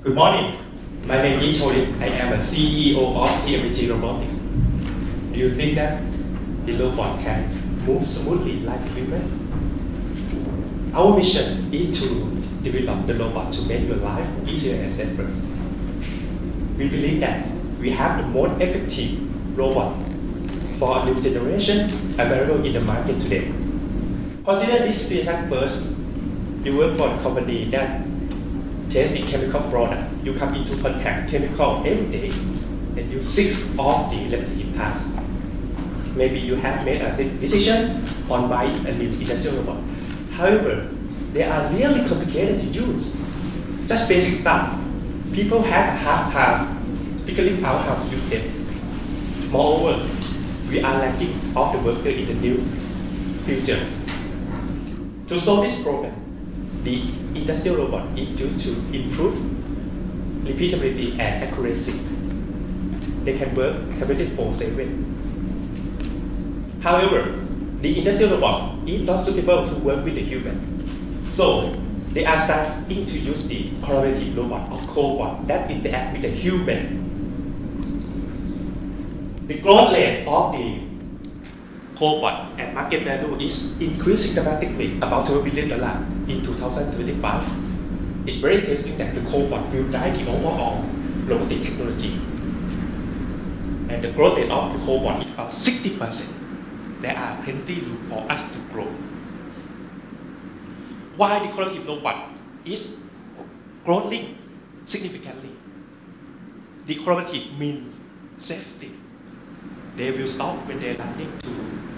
Good morning. My name is Cholit. I am a CEO of CMIT Robotics. Do you think that the robot can move smoothly like a human? Our mission is to develop the robot to make your life easier and safer. We believe that we have the most effective robot for a new generation available in the market today. Consider this situation first. You work for a company that tests the chemical product. You come into contact chemical every day and you seek off the repetitive tasks. Maybe you have made a decision on buying a new industrial robot. However, they are really complicated to use. Just basic stuff. People have a hard time figuring out how to use them. Moreover, we are lacking of the worker in the new future. To solve this problem, the industrial robot is used to improve repeatability and accuracy. They can work 24/7. However, the industrial robot is not suitable to work with the human. So, they are starting to use the collaborative robot or cobot that interact with the human. The growth rate of the cobot and market value is increasing dramatically, about $12 billion in 2025. It's very interesting that the cobot will drive the overall robotic technology. And the growth rate of the cobot is about 60%. There are plenty room for us to grow. Why the collaborative robot is growing significantly? The collaborative means safety. They will stop when they're running to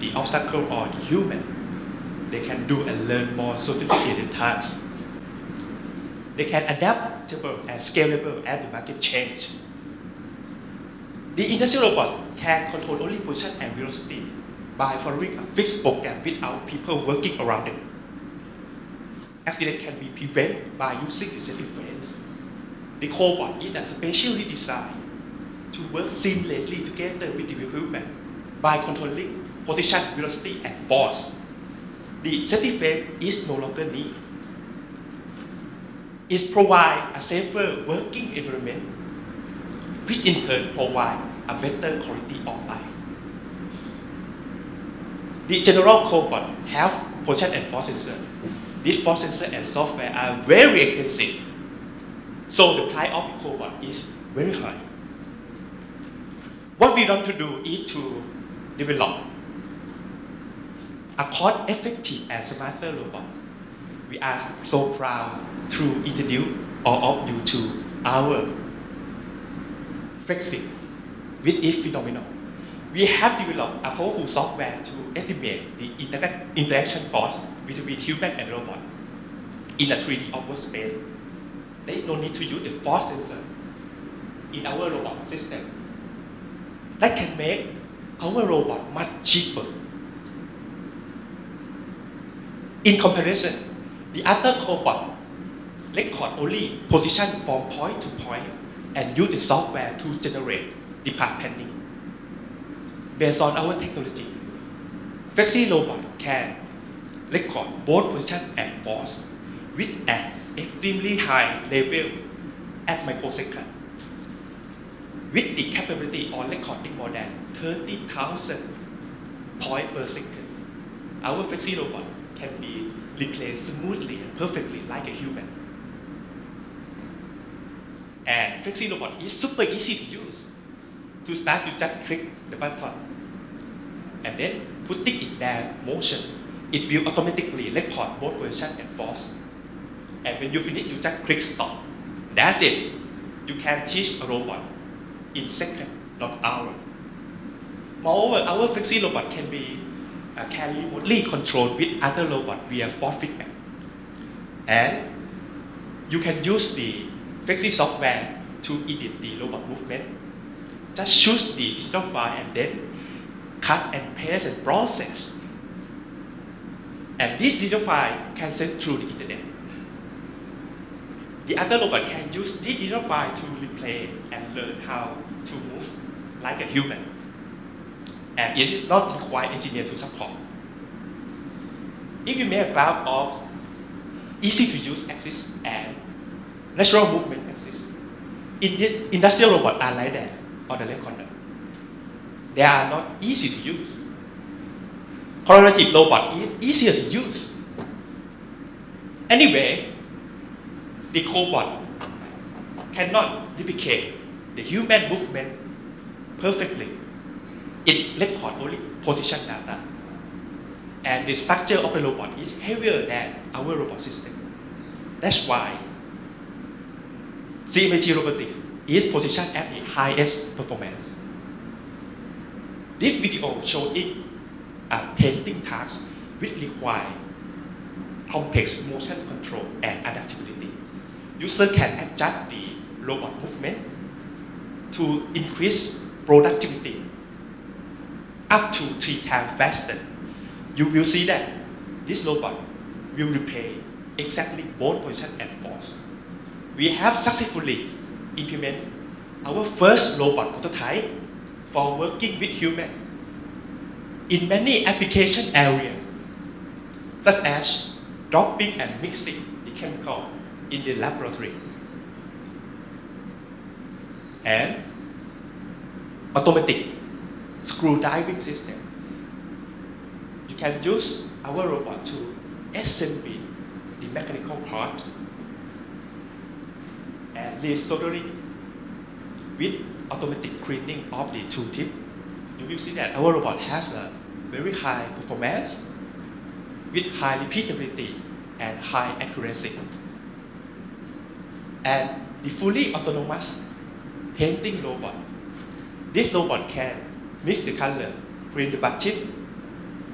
the obstacle or the human. They can do and learn more sophisticated tasks. They can adaptable and scalable as the market change. The industrial robot can control only position and velocity by following a fixed program without people working around it. Accident can be prevented by using the safety fence. The cobot is specially designed to work seamlessly together with the equipment by controlling position, velocity, and force. The safety fence is no longer needed. It provides a safer working environment, which in turn provides a better quality of life. The general cobot have position and force sensor. This force sensor and software are very expensive, so the price of the cobot is very high. What we want to do is to develop a cost-effective and smarter robot. We are so proud to introduce all of you to our Flexi, which is phenomenal. We have developed a powerful software to estimate the interaction force between human and robot in a 3D workspace. There is no need to use the force sensor in our robot system. That can make our robot much cheaper. In comparison, the other cobot record only position from point to point and use the software to generate the path planning. Based on our technology, Flexi robot can record both position and force with an extremely high level at microsecond. With the capability of recording more than 30,000 points per second, our Flexi robot can be replaced smoothly and perfectly like a human. And Flexi robot is super easy to use. To start, you just click the button, and then putting it there motion, it will automatically record both position and force. And when you finish, you just click stop. That's it. You can teach a robot in seconds, not hours. Moreover, our Flexi robot can be remotely controlled with other robots via force feedback. And you can use the Flexi software to edit the robot movement. Just choose the digital file and then cut and paste and process. And this digital file can send through the internet. The other robot can use this digital file to replay and learn how to move like a human. And it is not required engineer to support. If you make a graph of easy to use axis and natural movement axis, Industrial robots are like that on the left corner. They are not easy to use. Collaborative robot is easier to use. Anyway, the cobot cannot replicate the human movement perfectly. It records only position data. And the structure of the robot is heavier than our robot system. That's why CMIT Robotics is positioned at the highest performance. This video showing a painting task which require complex motion control and adaptability. User can adjust the robot movement to increase productivity up to 3 times faster. You will see that this robot will replay exactly both position and force. We have successfully implemented our first robot prototype for working with human in many application areas, such as dropping and mixing the chemical in the laboratory, and automatic screw driving system. You can use our robot to assemble the mechanical part and resoldering with automatic cleaning of the tool tip. You will see that our robot has a very high performance with high repeatability and high accuracy. And the fully autonomous painting robot. This robot can mix the color, clean the batik,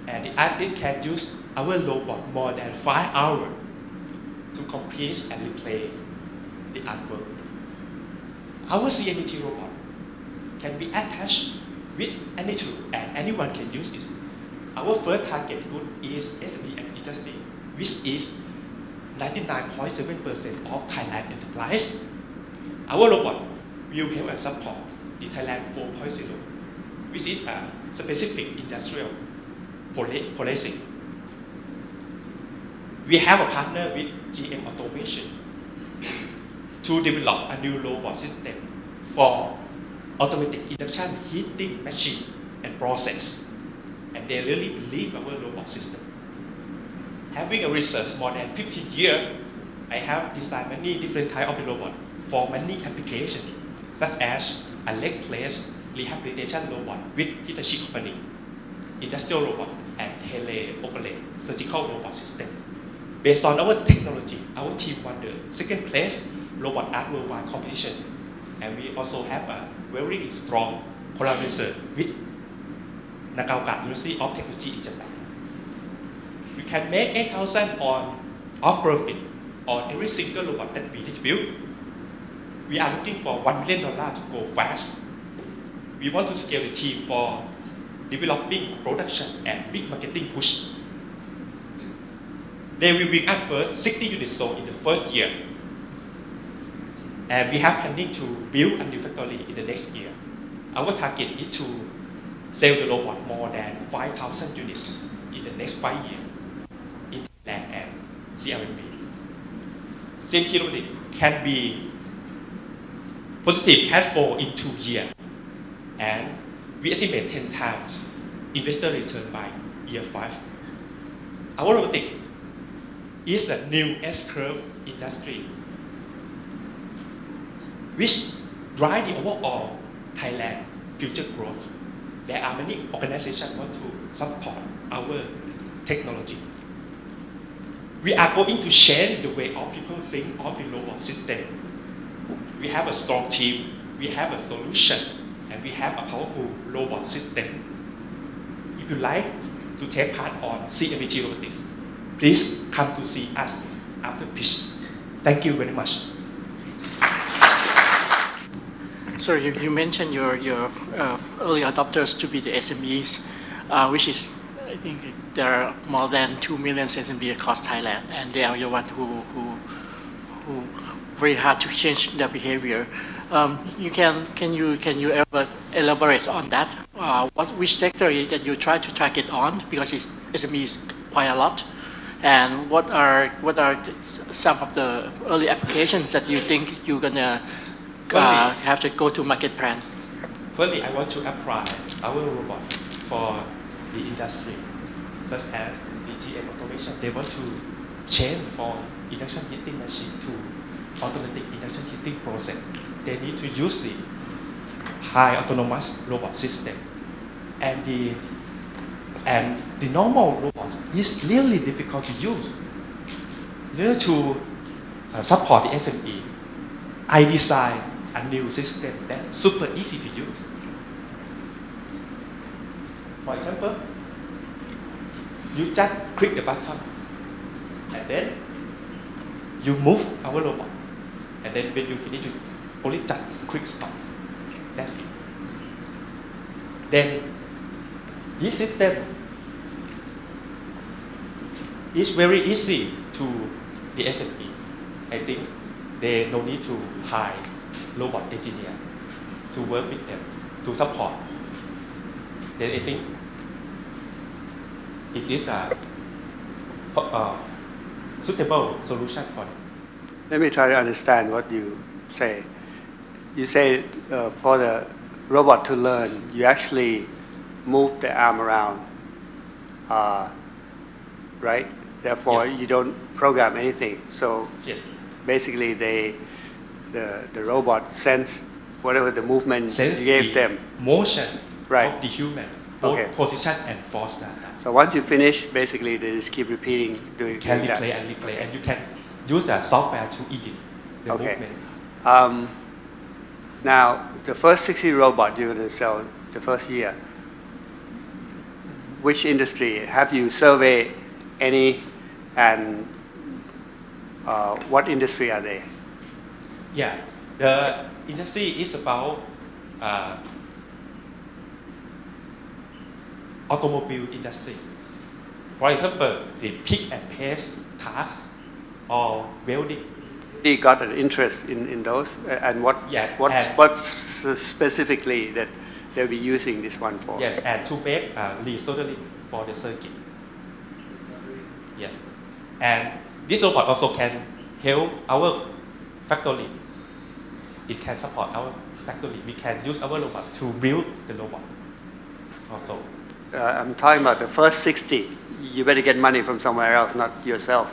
and the artist can use our robot more than 5 hours to complete and replay the artwork. Our CMIT robot can be attached with any tool and anyone can use it. Our first target group is SME and industry, which is 99.7% of Thailand enterprise. Our robot will help and support the Thailand 4.0, which is a specific industrial policing. We have a partner with GM Automation to develop a new robot system for automatic induction heating machine and process. And they really believe our robot system. Having a research more than 15 years, I have designed many different types of robots for many applications, such as a leg place rehabilitation robot with Hitachi Company, industrial robot, and teleoperate surgical robot system. Based on our technology, our team won the second place Robot Art Worldwide Competition, and we also have a very strong collaboration with Nagaoka University of Technology in Japan. We can make 8,000 of profit on every single robot that we distribute. We are looking for $1 million to go fast. We want to scale the team for developing production and big marketing push. They will bring us first 60 units sold in the first year. And we have planning to build a new factory in the next year. Our target is to sell the robot more than 5,000 units in the next 5 years in Thailand and CMIT. CMT Robotics can be positive cash flow in 2 years, and we estimate 10 times investor return by year 5. Our robotics is a new S-curve industry which drive the overall Thailand future growth. There are many organizations want to support our technology. We are going to change the way of people think of the robot system. We have a strong team, we have a solution, and we have a powerful robot system. If you like to take part on CMIT Robotics, please come to see us after pitch. Thank you very much. So you mentioned your early adopters to be the SMEs, which is, I think there are more than 2 million SMEs across Thailand, and they are the one who very hard to change their behavior. Can you ever elaborate on that? Which sector that you try to track it on, because it's SMEs quite a lot, and what are some of the early applications that you think you're gonna have to go to market plan? Firstly, I want to apply our robot for the industry, such as the GM automation. They want to change from induction heating machine to automatic induction heating process. They need to use the high autonomous robot system, and the normal robot is really difficult to use. In order to support the SME, I designed a new system that's super easy to use. For example, you just click the button, and then you move our robot, and then when you finish, you only just click stop. That's it. Then this system is very easy to the SME. I think they no need to hire robot engineer to work with them to support. Then I think it is a suitable solution for them. Let me try to understand what you say. You say for the robot to learn, you actually move the arm around, right? Therefore, Yes. you don't program anything. So Yes. basically, the robot sense whatever the movement Sense you gave the them. motion Right. of the human, both Okay. position and force data. So once you finish, basically they just keep repeating doing Can that. replay and replay, and you can use the software to edit the Okay. movement. Now, the first 60 robot you're going to sell the first year, which industry? Have you surveyed any, and what industry are they? Yeah, the industry is about automobile industry. For example, the pick and place tasks or welding. They got an interest in those, and Yeah, and- what's specifically that they'll be using this one for? Yes, and to make resoldering for the circuit. Yes, and this robot also can help our factory. It can support our factory. We can use our robot to build the robot also. I'm talking about the first 60. You better get money from somewhere else, not yourself.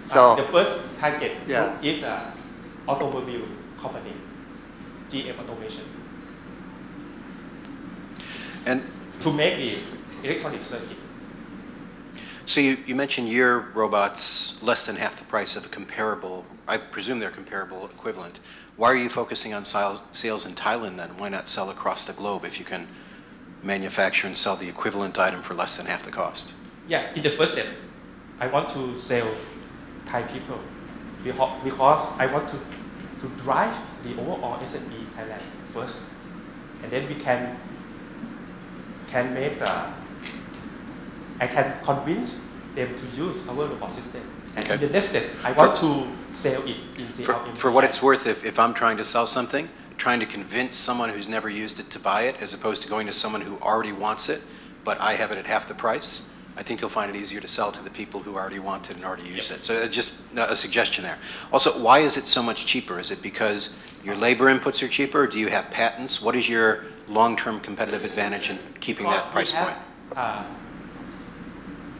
So The first target Yeah. group is automobile company, GM Automation, And to make the electronic circuit. so you mentioned your robots less than half the price of a comparable, I presume they're comparable equivalent. Why are you focusing on sales in Thailand then? Why not sell across the globe if you can manufacture and sell the equivalent item for less than half the cost? Yeah, in the first step, I want to sell Thai people because I want to drive the overall SME Thailand first, and then we can make I can convince them to use our robot system. And Okay. in the next step, I want to sell it in For what it's worth, if I'm trying to sell something, trying to convince someone who's never used it to buy it as opposed to going to someone who already wants it, but I have it at half the price, I think you'll find it easier to sell to the people who already want it and already use it. So just a suggestion there. Also, why is it so much cheaper? Is it because your labor inputs are cheaper? Do you have patents? What is your long-term competitive advantage in keeping that price point?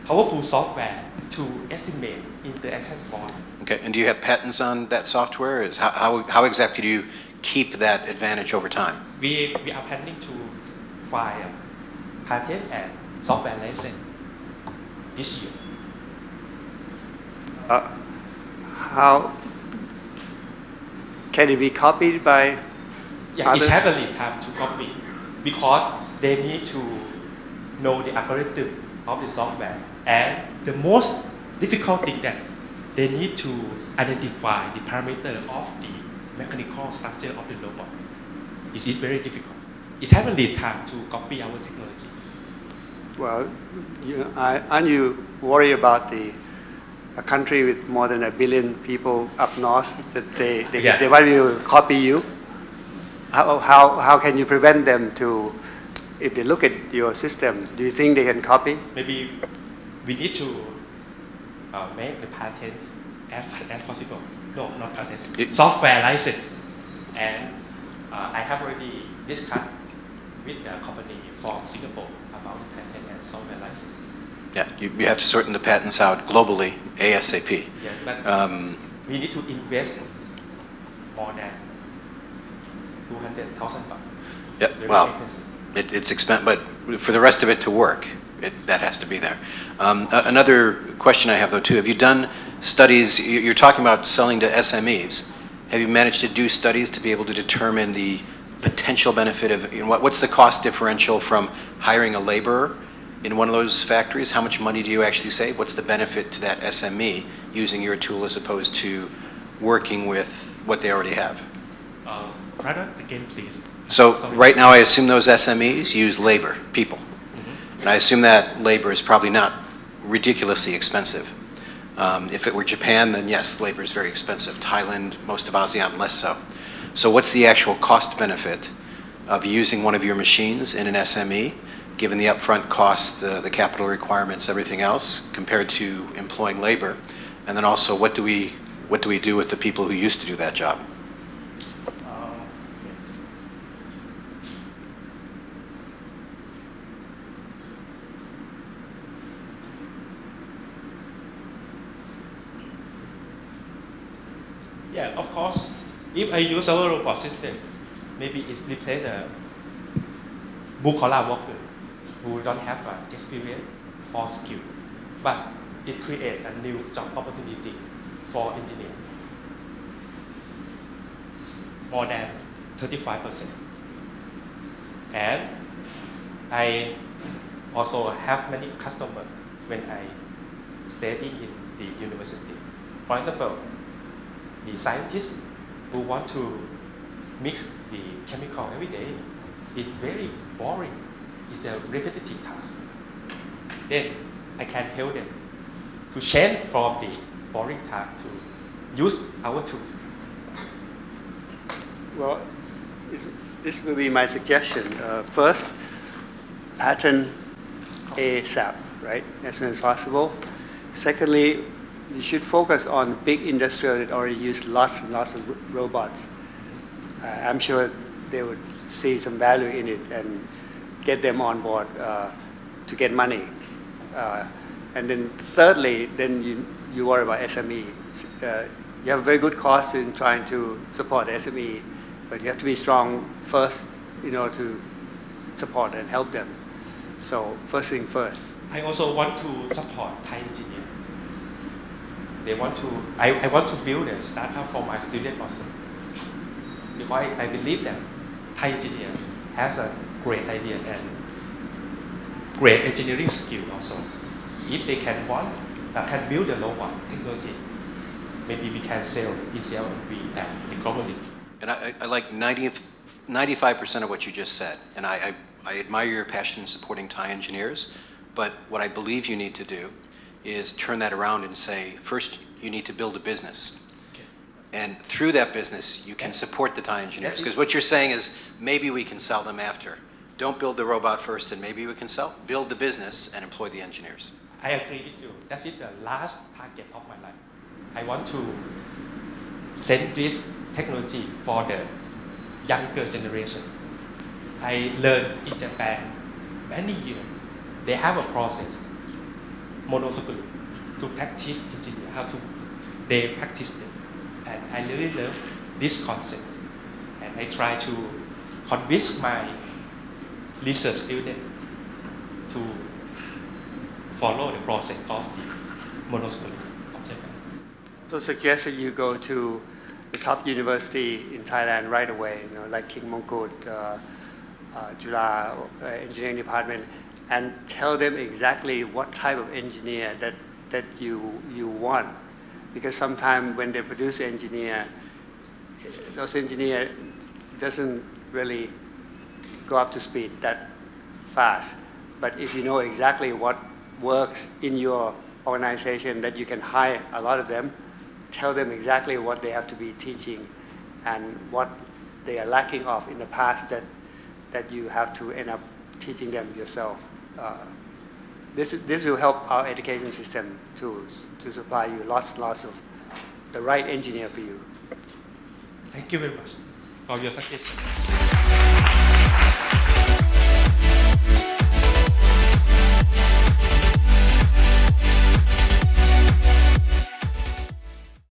Powerful software to estimate interaction force. Okay, and do you have patents on that software? How exactly do you keep that advantage over time? We are planning to file patent and software license this year. how can it be copied by Yeah, it's others? heavily time to copy because they need to know the algorithm of the software, and the most difficult thing that they need to identify the parameter of the mechanical structure of the robot. It is very difficult. It's heavily time to copy our technology. Well, aren't you worried about a country with more than 1 billion people up north that Yeah. they might be able to copy you? How can you prevent them to, if they look at your system, do you think they can copy? Maybe we need to make the patents as fast as possible. No, not patent. It- Software license and I have already discussed with a company from Singapore about the patent and software license. Yeah, you have to sort the patents out globally ASAP. Yeah, but we need to invest more than 200,000 baht. Yeah, It's very well, expensive. it's expensive, but for the rest of it to work, that has to be there. Another question I have though too, have you done studies, you're talking about selling to SMEs. Have you managed to do studies to be able to determine the potential benefit of, what's the cost differential from hiring a laborer in one of those factories? How much money do you actually save? What's the benefit to that SME using your tool as opposed to working with what they already have? Brother, again, please. So Sorry. right now I assume those SMEs use labor, people. And I assume that labor is probably not ridiculously expensive. If it were Japan, then yes, labor is very expensive. Thailand, most of ASEAN, less so. So what's the actual cost benefit of using one of your machines in an SME, given the upfront cost, the capital requirements, everything else, compared to employing labor? And then also, what do we do with the people who used to do that job? Yeah, of course. If I use our robot system, maybe it's replace the blue-collar worker who don't have experience or skill, but it creates a new job opportunity for engineers. More than 35%. And I also have many customers when I study in the university. For example, the scientists who want to mix the chemical every day, it's very boring. It's a repetitive task. Then I can help them to change from the boring task to use our tool. Well, this will be my suggestion. First, patent ASAP, right, as soon as possible. Secondly, you should focus on big industrial that already use lots and lots of robots. I'm sure they would see some value in it and get them on board to get money. And then thirdly, then you worry about SME. You have a very good cause in trying to support SME, but you have to be strong first in order to support and help them. So first thing first. I also want to support Thai engineers. I want to build a startup for my students also. Because I believe that Thai engineer has a great idea and great engineering skill also. If they can build a robot technology, maybe we can sell in CMIT and globally. And I like 95% of what you just said, and I admire your passion in supporting Thai engineers, but what I believe you need to do is turn that around and say, first, you need to build a business. Okay. And through that business, you can support the Thai engineers. Because what you're saying is, maybe we can sell them after. Don't build the robot first and maybe we can sell. Build the business and employ the engineers. I agree with you. That is the last target of my life. I want to send this technology for the younger generation. I learned in Japan many years. They have a process, monoschool, to practice engineer, how to they practice it. And I really love this concept. And I try to convince my research student to follow the process of monoschooling of Japan. So suggest that you go to the top university in Thailand right away, like King Mongkut, Juฬาengineering department, and tell them exactly what type of engineer that you want. Because sometimes when they produce engineer, those engineer doesn't really go up to speed that fast. But if you know exactly what works in your organization, that you can hire a lot of them, tell them exactly what they have to be teaching and what they are lacking of in the past that you have to end up teaching them yourself. This will help our education system to supply you lots of the right engineer for you. Thank you very much. for your suggestion